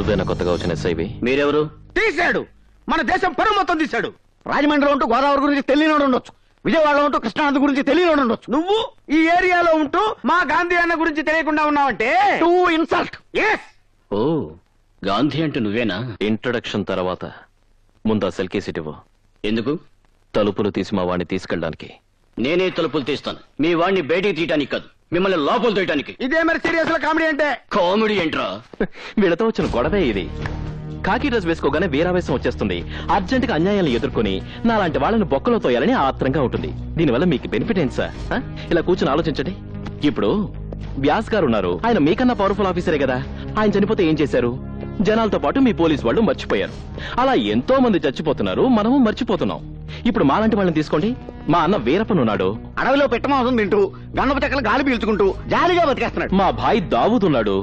నువ్వేనా కొత్తగా వచ్చిన ఎస్ఐవి? మీరెవరు? తీశాడు, మన దేశం పరువు మొత్తం తీశాడు. రాజమండ్రిలో ఉంటూ గోదావరి గురించి తెలియనోడు ఉండొచ్చు, విజయవాడలో ఉంటూ కృష్ణానది గురించి తెలియనోడు ఉండొచ్చు. నువ్వు ఈ ఏరియాలో ఉంటూ మా గాంధీ అన్న గురించి తెలియకుండా ఉన్నావంటే టూ ఇన్సల్ట్. ఓ, గాంధీ అంటే నువ్వేనా? ఇంట్రొడక్షన్ తర్వాత ముందు సెల్ కేసీట్ ఇవ్వు. ఎందుకు? తలుపులు తీసి మా వాడిని తీసుకెళ్ళడానికి. నేనే తలుపులు తీస్తాను, మీ వాడిని బయటికి తీయటానికి కాదు, మిమ్మల్ని లోపల తీయటానికి. ఇదే మరి సీరియస్ లో కామెడీ అంటే? కామెడీ ఏంట్రా? వీళ్ళతో వచ్చిన గొడవే ఇది. కాకి డ్రెస్ వేసుకోగానే వీరావేశం వచ్చేస్తుంది. అర్జెంట్ గా అన్యాయాలను ఎదుర్కొని నాలాంటి వాళ్ళని బొక్కలో తోయాలని ఆత్రంగా ఉంటుంది. దీనివల్ల మీకు బెనిఫిట్ ఏంటి సార్? ఇలా కూర్చొని ఆలోచించండి. ఇప్పుడు వ్యాస్ గారు ఉన్నారు, ఆయన మీకన్నా పవర్ఫుల్ ఆఫీసరే కదా. ఆయన చనిపోతే ఏం చేశారు? జనాలతో పాటు మీ పోలీసు వాళ్ళు మర్చిపోయారు. అలా ఎంతో మంది చచ్చిపోతున్నారు, మనము మర్చిపోతున్నాం. ఇప్పుడు మాలాంటి వాళ్ళని తీసుకోండి. మా అన్న వీరప్పన్ ఉన్నాడు, అడవిలో పెట్టమాంసం తింటూ గండపు చెక్కలు గాలి పీల్చుకుంటూ జాలీగా బతికేస్తున్నాడు. మా భాయ్ దావూద్ ఉన్నాడు,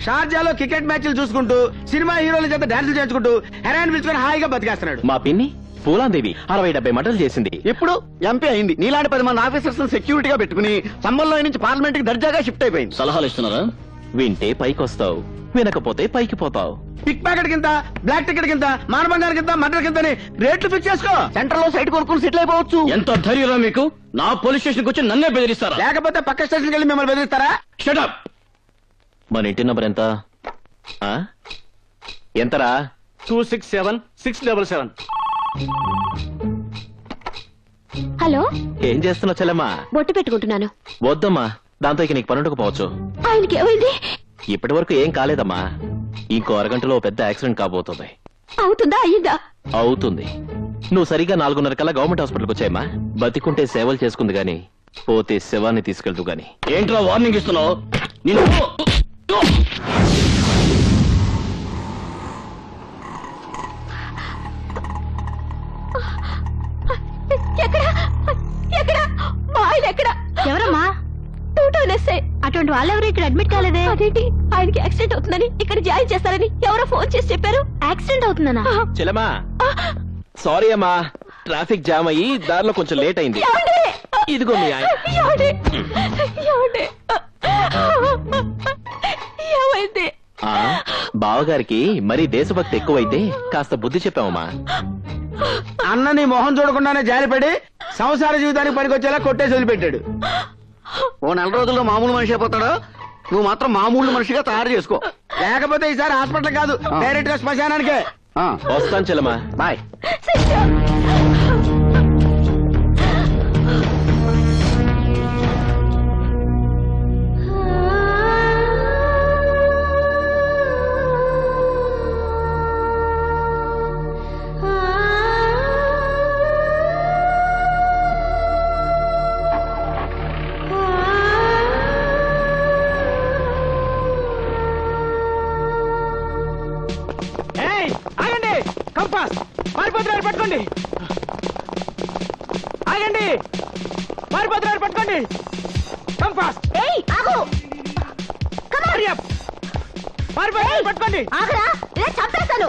షార్జాలో క్రికెట్ మ్యాచ్లు చూసుకుంటూ సినిమా హీరోల చేత డాన్సులు చేయించుకుంటూ హెరాయిన్ పిలుచుకొని హాయిగా బతికేస్తున్నాడు. మా పిన్ని పూలాందేవి 60-70 మటలు చేసింది, ఇప్పుడు ఎంపీ అయింది. నీలాంటి 10 మంది ఆఫీసర్స్ సెక్యూరిటీగా పెట్టుకుని సంబల్లో నుంచి పార్లమెంట్ కి దర్జాగా షిఫ్ట్ అయిపోయింది. సలహాలు ఇస్తున్నారా? వింటే పైకొస్తావు, వినకపోతే పైకి పోతావు. పిక్ ప్యాకెట్ కింద, బ్లాక్ టికెట్ కింద, మానభంగానికి కింద, మర్డర్ కింద రేట్లు ఫిక్స్ చేసుకో. సెంటర్ లో సైట్ కొనుక్కుని సెటిల్ అయిపోవచ్చు. ఎంత ధైర్యం మీకు? నా పోలీస్ స్టేషన్ వచ్చి నన్నే బెదిరిస్తారా? లేకపోతే పక్క స్టేషన్కి వెళ్ళి మిమ్మల్ని బెదిరిస్తారా? Shut up. మన ఇంటి నంబర్ ఎంత? ఎంతరా? 267-677. హలో, ఏం చేస్తున్నావు చెల్లెమ్మా? బొట్టు పెట్టుకుంటున్నాను. వద్దమ్మా, దాంతో ఇక నీకు పనుండకపోవచ్చు. ఆయనకి ఏమైంది? ఇప్పటి వరకు ఏం కాలేదమ్మా. ఇంకో అరగంటలో పెద్ద యాక్సిడెంట్ కాబోతుంది. అవుతుందా? అయ్యిందా? అవుతుంది. నువ్వు సరిగా 4:30 కల్లా గవర్నమెంట్ హాస్పిటల్కి వచ్చాయమ్మా. బతికుంటే సేవలు చేసుకుంది గాని, పోతే శవాన్ని తీసుకెళ్తూ గాని. ఏంట్రా వార్నింగ్ ఇస్తున్నావు? ఎక్కడ ఎక్కడ మా ఆయన ఎక్కడ? ఎవరమ్మా? అటువంటి వాళ్ళెవరు ఇక్కడ అడ్మిట్ కాలేదే? అదేంటి, ఆయనకి యాక్సిడెంట్ అవుతుందని ఇక్కడ జాయిన్ చేస్తారని ఎవరో ఫోన్ చేసి చెప్పారు. యాక్సిడెంట్ అవుతుందనా? చెల్లెమ్మా సారీ అమ్మా, ట్రాఫిక్ జామ్ అయ్యి దారిలో కొంచెం లేట్ అయింది. ఇదిగో మీ ఆయన. ఏమైంది? బావగారికి మరీ దేశభక్తి ఎక్కువైతే కాస్త బుద్ధి చెప్పావమ్మా. అన్నని మొహం చూడకుండానే జారిపడి సంసార జీవితానికి పనికొచ్చేలా కొట్టేసి వదిలిపెట్టాడు. ఓ 4 రోజుల్లో మామూలు మనిషి అయిపోతాడు. నువ్వు మాత్రం మామూలు మనిషిగా తయారు చేసుకో, లేకపోతే ఈసారి హాస్పిటల్ కాదు, డైరెక్ట్ గా శ్మశానానికే. వస్తాను చెల్లమ్మా, బాయ్. పట్టుకోండి, ఆగండి, పారిపోతున్నారు, పట్టుకోండి. కంపాస్. పట్టుకోండి. ఆగరా, ఇలా చంపేస్తాను.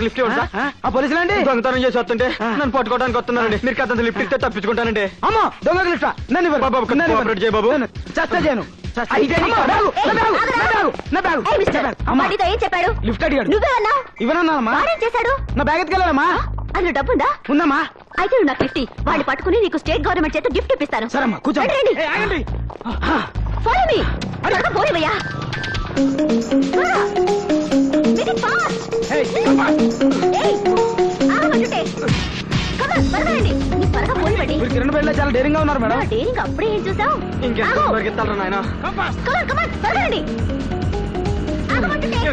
లిఫ్ట్ ఇవ్వండి సార్. ఆ పోలీసులు అండి దొంగతనం చేసి వస్తుంటే నన్ను పట్టుకోవడానికి వస్తున్నారండి. మీరు కథ లిఫ్ట్ ఇస్తే తప్పించుకుంటానండి. అమ్మా, దొంగ లిఫ్ట్ నన్ను బాబు చేస్తా చేయను. ఏం చెప్పాడు? లిఫ్ట్ అడిగాడు. నువ్వే అన్నా? ఇవ్వనన్నానమ్మా. చేశాడు? నా బ్యాగ్ ఎత్తుకెళ్ళాలమ్మా. అందులో డబ్బుందా? ఉందమ్మా. అయితే నువ్వు నాకు 50 వాడిని పట్టుకుని నీకు స్టేట్ గవర్నమెంట్ చేత గిఫ్ట్ ఇప్పిస్తాను. సరేమ్మా, కూర్చోండి. Follow me. పోనివయ్యా. చాలా డేరింగ్ గా ఉన్నారు మేడం. డేరింగ్ అప్పుడే ఏం చూసావు? ఇంకెళ్తారా నాయన?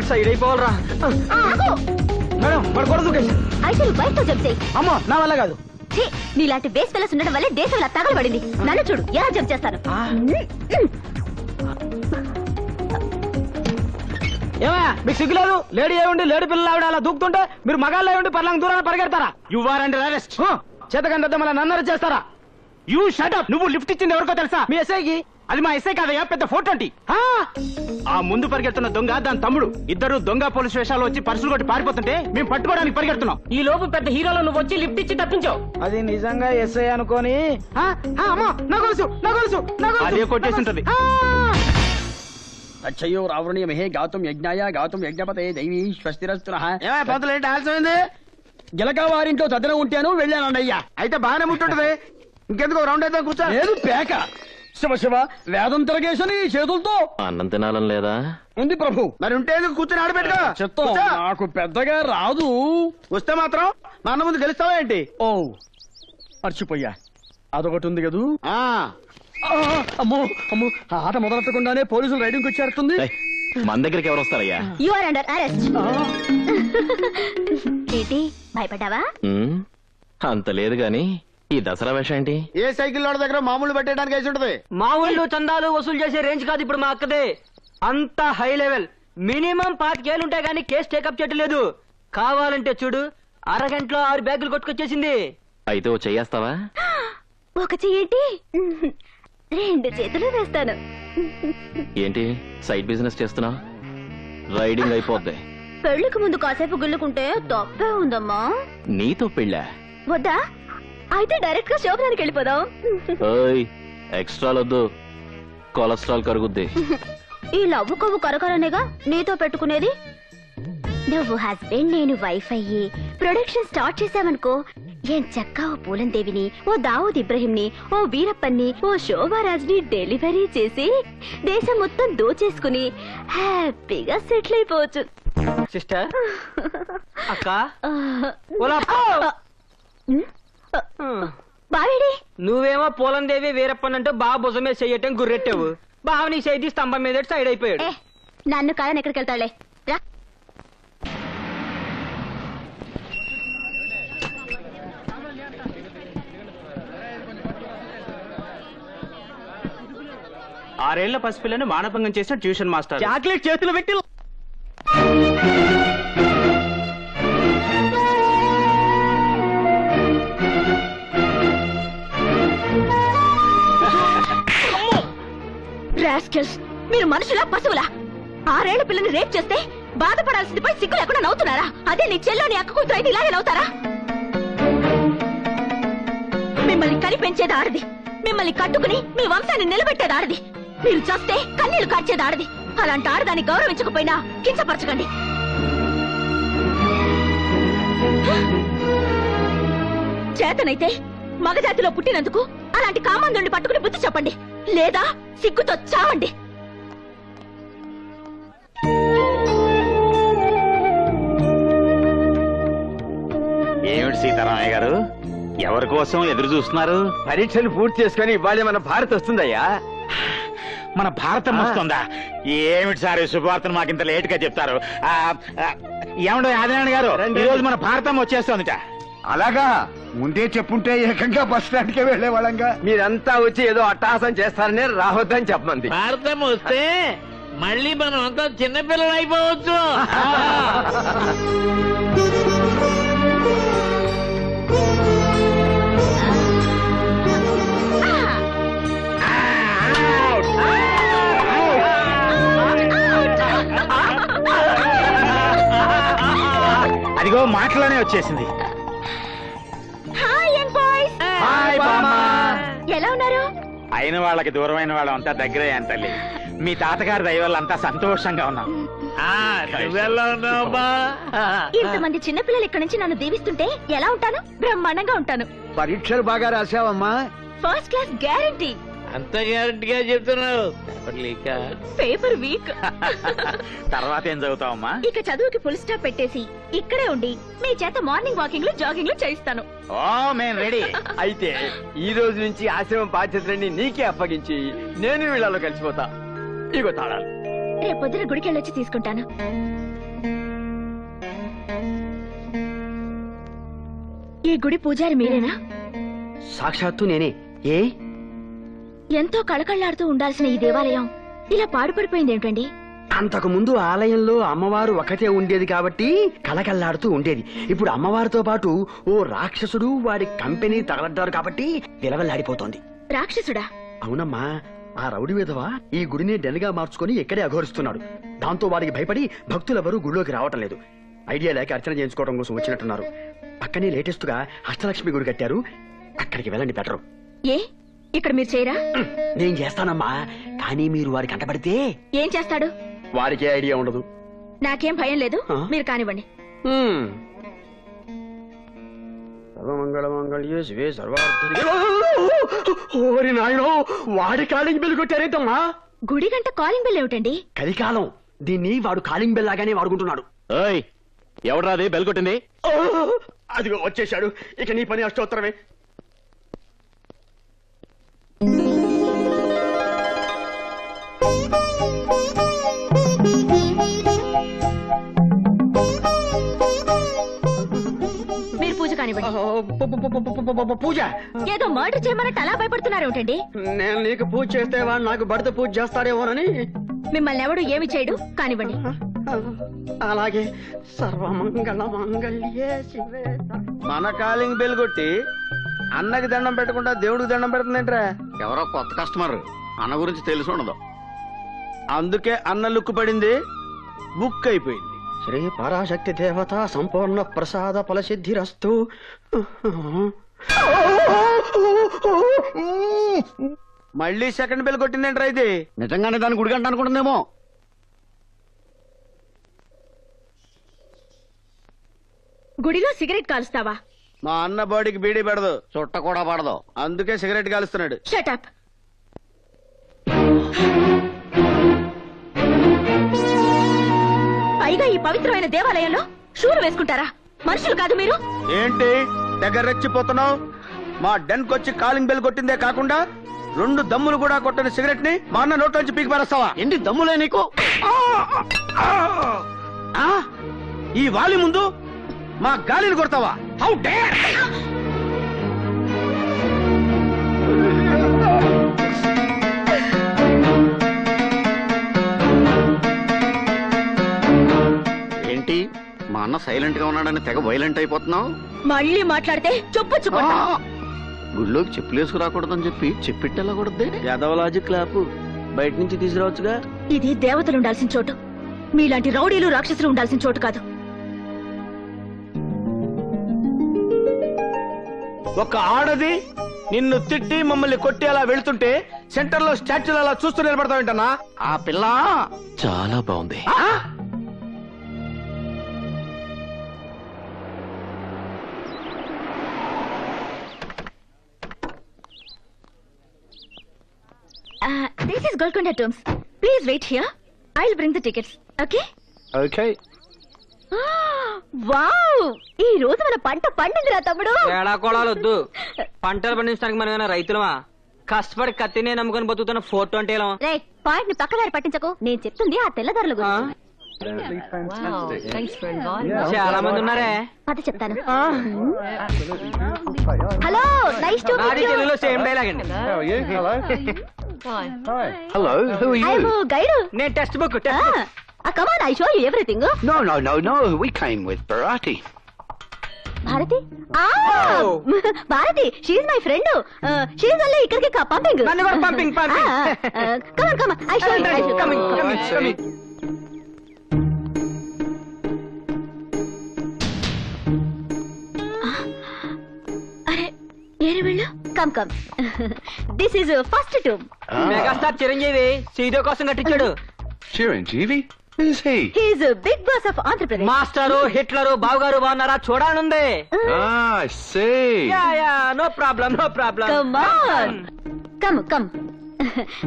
సైడ్ అయిపోవాలరా మేడం. వాడు కూడా దూకేసి. అయితే నువ్వు బయటతో చెప్తే. అమ్మో, నా వల్ల కాదు. నీలాంటి బేస్ పిల్లస్ ఉండడం వల్లే దేశం ఇలా తగలబడింది. నన్ను చూడు ఎలా జంప్ చేస్తాను. ఏమయ్యా, మీకు సిగ్గులేదు? లేడీ అయ్యండి, లేడీ పిల్లలు ఆవిడ అలా దూకుతుంటే మీరు మగాళ్ళు అయ్యండి పర్లంగా దూరాన్ని పరిగెడతారా? You are under arrest. చేతకంటే మళ్ళీ నన్ను అరెస్ట్ చేస్తారా? You shut up. నువ్వు లిఫ్ట్ ఇచ్చింది ఎవరికో తెలుసా? మీ ఎస్ఐకి. అది మా ఎస్ఐ కాదయ్యా, పెద్ద 420. ఆ ముందు పరిగెడుతున్న దొంగ దాని తమ్ముడు ఇద్దరు దొంగ పోలీస్ వేషాలు వచ్చి పర్సులు కొట్టి పారిపోతుంటే మేము పట్టుకోవడానికి పరిగెడుతున్నాం. ఈ లోపు పెద్ద హీరోలో నువ్వు వచ్చి లిఫ్ట్ ఇచ్చి తప్పించావు. అది నిజంగా ఎస్ఐ అనుకోని. అదే కొట్టేసి ఉంటది. అచ్చయ్యో రావణీయమహే గాతుం యజ్ఞాయ గాతుం యజ్ఞపతే దైవీ స్వస్తిరస్తునః. ఏమయ్య పంతులు, ఏంటి ఆలస్యమైంది? గిలక వారింట్లో తదిన ఉంటాను వెళ్ళానయ్యా. అయితే బాగానే ఉంటుంటది. ఇంకెందుకు రౌండ్ అయితే కూర్చో. లేదు పేక. శివ శివ వేదం తిరగేసని చేతులతో. అన్నం తినాలని లేదా? ఉంది ప్రభు. మరి ఉంటే కూర్చొని ఆడబెట్టుకో. చెత్త నాకు పెద్దగా రాదు. వస్తే మాత్రం మా అన్న ముందు గెలుస్తావా ఏంటి? ఓ మర్చిపోయా, అదొకటి ఉంది కదూ. అమ్మో అమ్మో, ఆట మొదలెట్టకుండానే పోలీసులు రైడింగ్ వచ్చేస్తుంది. ఏయ్, మన దగ్గరికి ఎవరు వస్తారయ్యా? You are under arrest. ఏంటి భయపడ్డావా? అంత లేదు గాని ఈ దసరా వేషం ఏంటి? ఏ సైకిల్ లోడ్ దగ్గర మామూలు పెట్టడానికి వేసి ఉంటది. మా ఊళ్ళో చందాలు వసూలు చేసే రేంజ్ కాదు ఇప్పుడు మా అక్కదే. అంత హై లెవెల్. మినిమం 5 ఏళ్ళు ఉంటాయి కానీ కేసు టేకప్ చేయట్లేదు. కావాలంటే చూడు, అరగంటలో 6 బ్యాగులు కొట్టుకొచ్చేసింది. అయితే ఓ చెయ్యేస్తావా? ఒక చెయ్యేంటి, 2 చేతులు వేస్తాను. ఏంటి సైడ్ బిజినెస్ చేస్తున్నావు? రైడింగ్ అయిపోద్ది. పెళ్లికి ముందు కాసేపు గుల్లుకుంటే తప్పే ఉందమ్మా. నీతో పెళ్ళా? వద్దా? అయితే డైరెక్ట్ గా శోభనానికి వెళ్ళిపోదాం. ఓయ్, ఎక్స్ట్రాలొద్దు, కొలెస్ట్రాల్ కరుగుద్ది. ఈ లవ్వు కొవ్వు కరకరనేగా నీతో పెట్టుకునేది. నువ్వు హస్బెండ్, నేను వైఫ్ అయ్యి ప్రొడక్షన్ స్టార్ట్ చేసావనుకో, ఏం చక్కా ఓ పూలందేవిని, ఓ దావూద్ ఇబ్రహీంని, ఓ వీరప్పన్ని, ఓ శోభారాజ్ని డెలివరీ చేసి దేశం మొత్తం దోచేసుకుని హ్యాపీగా సెటిల్ అయిపోవచ్చు. సిస్టర్, అక్క, బావేడి? నువ్వేమో పోలందేవి వీరప్పనంటూ బాగా భుజమే చెయ్యటం గుర్రెట్టావు. బావ నీ చేతి స్తంభం మీద సైడ్ అయిపోయాడు. నన్ను కాదని ఎక్కడికి వెళ్తాడులే. రా. ఆరేళ్ల పసిపిల్లని మానభంగం చేసిన ట్యూషన్ మాస్టర్ చాక్లెట్ చేతులు పెట్టి రాస్కెల్స్, మీరు మనుషులా పశువులా? 6 ఏళ్ల పిల్లని రేప్ చేస్తే బాధపడాల్సింది పోయి సిగ్గు లేకుండా నవ్వుతున్నారా? అదే నీ చెల్లోని అక్క కూతురు అయితే ఇలాగే నవ్వుతారా? మిమ్మల్ని కనిపెంచేది ఆడది, మిమ్మల్ని కట్టుకుని మీ వంశాన్ని నిలబెట్టేది ఆడది, మీరు చేస్తే కన్నీళ్లు కార్చేది ఆడది. అలాంటి ఆడదాన్ని గౌరవించకపోయినా కించపరచకండి. చేతనైతే మగజాతిలో పుట్టినందుకు అలాంటి కామందుండి పట్టుకుని బుద్ధి చెప్పండి, లేదా సిగ్గుతో చావండి. ఏమిటి సీతారామయ్య గారు, ఎవరి కోసం ఎదురు చూస్తున్నారు? పరీక్షలు పూర్తి చేసుకుని ఇవాళ మన భారత్ వస్తుందయ్యా. మన భారతం వస్తుందా? ఏమిటి సార్ ఈ శుభవార్తను మాకు ఇంత లేట్ గా చెప్తారు? ఏమండో ఆదినారాయణ గారు, ఈ రోజు మన భారతం వచ్చేస్తుందిట. అలాగా? ముందే చెప్పుంటే ఏకంగా బస్ స్టాండ్ కే వెళ్లేవాళ్ళంగా. మీరంతా వచ్చి ఏదో అట్టహాసం చేస్తారని రావద్దని చెప్పమంది. భారతం వస్తే మళ్ళీ మనం అంతా చిన్నపిల్లలు అయిపోవచ్చు. అదిగో మాటలోనే వచ్చేసింది. హాయ్ బామ్మా, ఎలా ఉన్నారు? అయిన వాళ్ళకి దూరమైన వాళ్ళం అంతా దగ్గరే తల్లి. మీ తాతగారి దయ వల్ల అంతా సంతోషంగా ఉన్నాం. నువ్వెలా ఉన్నావమ్మా? ఇంతమంది చిన్నపిల్లలు ఇక్కడి నుంచి నన్ను దీవిస్తుంటే ఎలా ఉంటాను? బ్రహ్మాండంగా ఉంటాను. పరీక్షలు బాగా రాసావమ్మా? First class guarantee. అంత గ్యారంటీగా చెప్తున్నావు? Paper week. తర్వాత ఏం చదువుతావమ్మా? ఇక చదువుకి ఫుల్ స్టాప్ పెట్టేసి ఇక్కడే ఉండి మీ చేత మార్నింగ్ వాకింగ్ లో జాగింగ్ లో చేయిస్తాను. ఓ మేము రెడీ. అయితే ఈ రోజు నుంచి ఆశ్రమం బాధ్యతలన్నీ నీకే అప్పగించి నేను వీళ్ళలో కలిసిపోతా. ఇగో తాళాలు. రేపొద్దున గుడికి వెళ్ళొచ్చి తీసుకుంటాను. ఈ గుడి పూజారి మీరేనా? సాక్షాత్తు నేనే. ఏ ఎంతో కళకళ్లాడుతూ ఉండాల్సిన ఈ దేవాలయం ఇలా పాడుపడిపోయింది ఏమిటండి? అంతకు ముందు ఆలయంలో అమ్మవారు ఒకటే ఉండేది కాబట్టి కలకల్లాడుతూ ఉండేది. ఇప్పుడు అమ్మవారితో పాటు ఓ రాక్షసుడు వాడి కంపెనీ తగలడ్డారు కాబట్టి విలవల్లాడిపోతోంది. రాక్షసుడా? అవునమ్మా, ఆ రౌడీ విధవ ఈ గుడిని డెన్గా మార్చుకుని ఇక్కడే అఘోరిస్తున్నాడు. దాంతో వాడికి భయపడి భక్తులెవరూ గుడిలోకి రావటం లేదు. ఐడియా లేక అర్చన చేయించుకోవడం కోసం వచ్చినట్టున్నారు. పక్కనే లేటెస్ట్ గా అష్టలక్ష్మి గుడి కట్టారు, అక్కడికి వెళ్ళండి బెటరు. ఏ ఇక్కడ మీరు చేయరా? నేను చేస్తానమ్మా, కానీ మీరు వారికి కంటపడితే ఏం చేస్తాడు? వాడికే ఐడియా ఉండదు. నాకేం భయం లేదు, మీరు కానివ్వండి. సర్వమంగళమంగళ్యే శివే సర్వార్థ. ఓరి నాయనో, వాడి కాలింగ్ బెల్ కొట్టారేంటమ్మా? గుడి గంట కాలింగ్ బెల్ ఏమిటండి? కలికాలం దీన్ని వాడు కాలింగ్ బెల్ లాగానే వాడుకుంటున్నాడు. ఎవడ్రాది బెల్ కొట్టింది? అదిగో వచ్చేశాడు. ఇక నీ పని అష్టోత్తరమే. మీరు పూజ కానివ్వండి. పూజ? ఏదో మర్డర్ చేయమన్నట్టు అలా భయపడుతున్నారు ఏమిటండి? నేను నీకు పూజ చేస్తే వాడు నాకు భర్త పూజ చేస్తాడేమోనని. మిమ్మల్ని ఎవడు ఏమి చేయడు, కానివ్వండి. అలాగే సర్వమంగళ మంగళ్యే శివే. మన కాలింగ్ బెల్ కొట్టి అన్నకి దండం పెట్టకుండా దేవుడికి దండం పెడుతుందేంట్రా? ఎవరో కొత్త కస్టమర్, అన్న గురించి తెలిసి ఉండదు. అందుకే అన్న లుక్కు పడింది, బుక్ అయిపోయింది. శ్రీ పరాశక్తి దేవత సంపూర్ణ ప్రసాద ఫలసిద్ధిరస్తు. మళ్ళీ సెకండ్ బెల్ కొట్టిందేంట్రా ఇది? నిజంగానే దాని గుడిగంట అనుకుంటుందేమో. గుడిలో సిగరెట్ కాలుస్తావా? మా అన్న బాడీకి బీడీ పడదు, చుట్ట కూడా పడదు, అందుకే సిగరెట్ కాలుస్తున్నాడు. షటప్. పైగా ఈ పవిత్రమైన దేవాలయంలో షూలు వేసుకుంటారా? మనుషులు కాదు మీరు. ఏంటి దగ్గర రెచ్చిపోతున్నావు? మా డెన్ కొచ్చి కాలింగ్ బెల్ కొట్టిందే కాకుండా 2 దమ్ములు కూడా కొట్టని సిగరెట్ ని మా అన్న నోట్లోంచి పీకి పారేస్తావా? ఏంటి దమ్ములే నీకు? ఈ వాలి ముందు మా గాలిని కొడతావా? How dare! ఏంటి మా అన్న సైలెంట్ గా ఉన్నాడని తెగ వైలెంట్ అయిపోతున్నావు? మళ్ళీ మాట్లాడితే చెప్పొచ్చు. గుడిలోకి చెప్పులు వేసుకురాకూడదని చెప్పి చెప్పిట్టెళ్ళకూడదే. యాదవ లాజిక్ క్లాప్ బయట నుంచి తీసుకురావచ్చుగా. ఇది దేవతలు ఉండాల్సిన చోటు, మీలాంటి రౌడీలు రాక్షసులు ఉండాల్సిన చోటు కాదు. ఒక ఆడది నిన్ను తిట్టి మమ్మల్ని కొట్టి అలా వెళ్తుంటే సెంటర్ లో స్టాచ్యూలు అలా చూస్తూ నిలబడతావేంటన్నా? ఆ పిల్ల చాలా బాగుంది. This is Golconda Tombs. Please wait here. I'll bring the tickets. Okay? Okay. Wow! ఈ రోజు మన పంట పండిందిరా తమ్ముడు. ఏడా కోళాలు వద్దు. పంటలు పండించడానికి మనం ఏమైనా రైతులమా? కష్టపడి కత్తినే నమ్ముకొని బతుకుతున్న 420 రే, పాయింట్ ని పక్కదారి పట్టించకు. నేను చెప్తుంది ఆ తెల్లదారుల గురించి. చాలా మంది ఉన్నారే. అది చెప్తాను. హలో, నైస్ టు మీట్ నాది యు. తెలుగులో సేమ్ డైలాగ్ అండి. Hello, who are I am guide. నేను textbook come on, I show you everything. No. We came with Bharati. Bharati? Bharati, she is my friend. She is only ఇక్కడికి పంపింగ్. నన్ను కూడా పంపింగ్. Come on, I show you. Coming. అరే, ఏరి వెళ్ళు. Come. This is first tomb. Megastar Chiranjeevi సీదో కోసం కట్టించాడు. Chiranjeevi? Who's he? He is big boss of Andhra Pradesh. Master, Hitler, బావగారు బాగున్నారా? చూడాలనుంది. I see. No problem. Come on, come.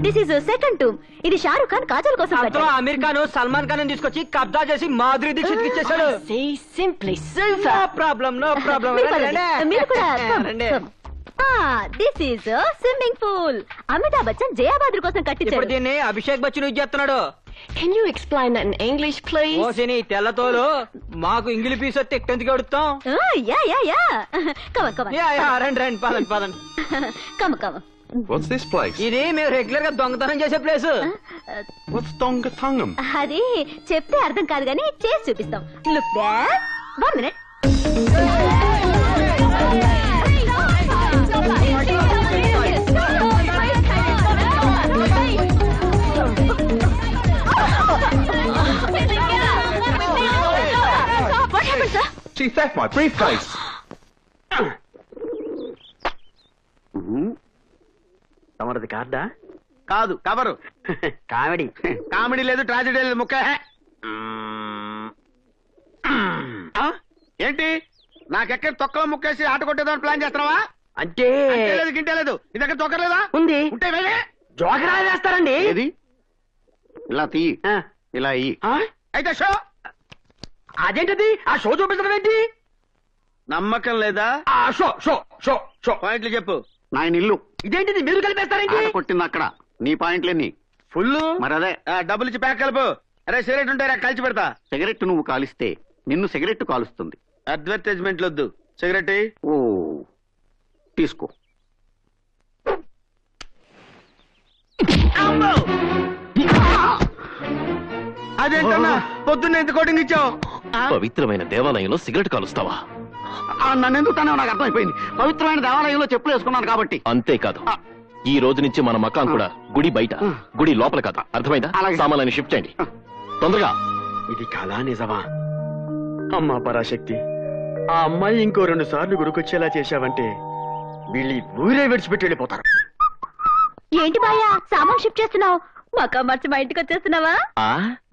This is second tomb. ఇది షారుఖ్ ఖాన్ కాజల్ కోసం అందులో కట్టాడు. అమీర్ ఖాన్ సల్మాన్ ఖాన్ తీసుకొచ్చి కబ్జా చేసి మాధురి దీక్షిత్ ఇచ్చేసాడు. Simply no problem. మీరు కూడా come. This is swimming pool. Amitabh Bachchan Jaya Bhaduri కోసం ఇప్పుడు కట్టించాడు. దీన్ని అభిషేక్ బచ్చన్ యూజ్ చేస్తున్నాడు. Can you explain that in English, please? ఓసిని తెల్లతోలు మాకు ఇంగిలి పీస్ వస్తే ఎందుకు అడుగుతాం? యా. కమ్. రండి పదండి. కమ్. What's this place? ఇది మేము రెగ్యులర్ గా దొంగతనం చేసే ప్లేస్. What's Dongatungam? అది చెప్తే అర్థం కాదు కానీ చేసి చూపిస్తాం. Look back 1 minute. What happened, sir? She theft my briefcase. తమరిది కార్డా? కాదు, కవరు. కామెడీ. కామెడీ లేదు, ట్రాజెడీ లేదు, ముక్క. ఏంటి నాకెక్కడ తొక్కలో ముక్కేసి ఆట కొట్టేదాన్ని ప్లాన్ చేస్తున్నావా? అంటే లేదు, గింటే లేదు. నీ దగ్గర తొక్కర్లేదా? ఉంది. ఉంటే జోకరా వేస్తారండి. ఏది ఇలా తీ, ఇలా అయితే షో. అదేంటది? ఆ షో చూపించడం ఏంటి? నమ్మకం లేదా? షో షో షో షో పాయింట్లు చెప్పు. నాయన ఇల్లు. ఇదేంటిది మీరు కలిపేస్తారేంటి? కొట్టింది అక్కడ. నీ పాయింట్లేని ఫుల్. మరి అదే డబ్బులు ఇచ్చి ప్యాక్ కలుపు. అరే సిగరెట్ ఉంటారా? కలిసి పెడతా. సిగరెట్ నువ్వు కాలిస్తే నిన్ను సిగరెట్ కాలుస్తుంది. అడ్వర్టైజ్మెంట్లు వద్దు. సిగరెట్ ఓ తీసుకో. అదేంటన్నా పొద్దున్న ఎంత కోటింగ్ ఇచ్చావు? పవిత్రమైన దేవాలయంలో సిగరెట్ కాలుస్తావా? నన్ను ఎందుకు తానే నాకు అర్థమైపోయింది. పవిత్రమైన దేవాలయంలో చెప్పులు వేసుకున్నాను కాబట్టి. అంతేకాదు, ఈ రోజు నుంచి మన మకాం కూడా గుడి బయట, గుడి లోపల కాదు. అర్థమైందా? సామాన్యాన్ని షిఫ్ట్ చేయండి తొందరగా. ఇది కళా నిజమా? అమ్మా పరాశక్తి, ఆ అమ్మాయి ఇంకో 2 సార్లు గుడికొచ్చేలా చేశావంటే వీళ్ళు ఊరే విడిచిపెట్టి వెళ్ళిపోతారు. ఏంటి బాయా సామాన్ షిఫ్ట్ చేస్తున్నావు? మకా మార్చి మా ఇంటికి వచ్చేస్తున్నావా?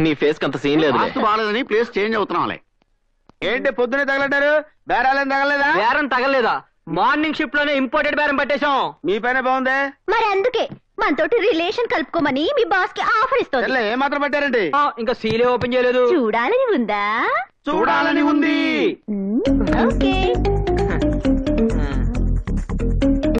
నీ ఫేస్ కంత సీన్ లేదు. బాగాలేదని ప్లేస్ చేంజ్ అవుతున్నాంలే. ఏంటి పొద్దునే తగలడ్డారు? బేరాలేం తగలేదా? బేరం తగలేదా? మార్నింగ్ షిఫ్ట్ లోనే ఇంపోర్టెడ్ బేరం పట్టేశాం. మీ పైన బాగుందే. మరి అందుకే మనతోటి రిలేషన్ కలుపుకోమని మీ బాస్ కి ఆఫర్ ఇస్తుంది. ఏ మాత్రం పట్టారండి? ఇంకా సీలే ఓపెన్ చేయలేదు. చూడాలని ఉందా? చూడాలని ఉంది. ఓకే.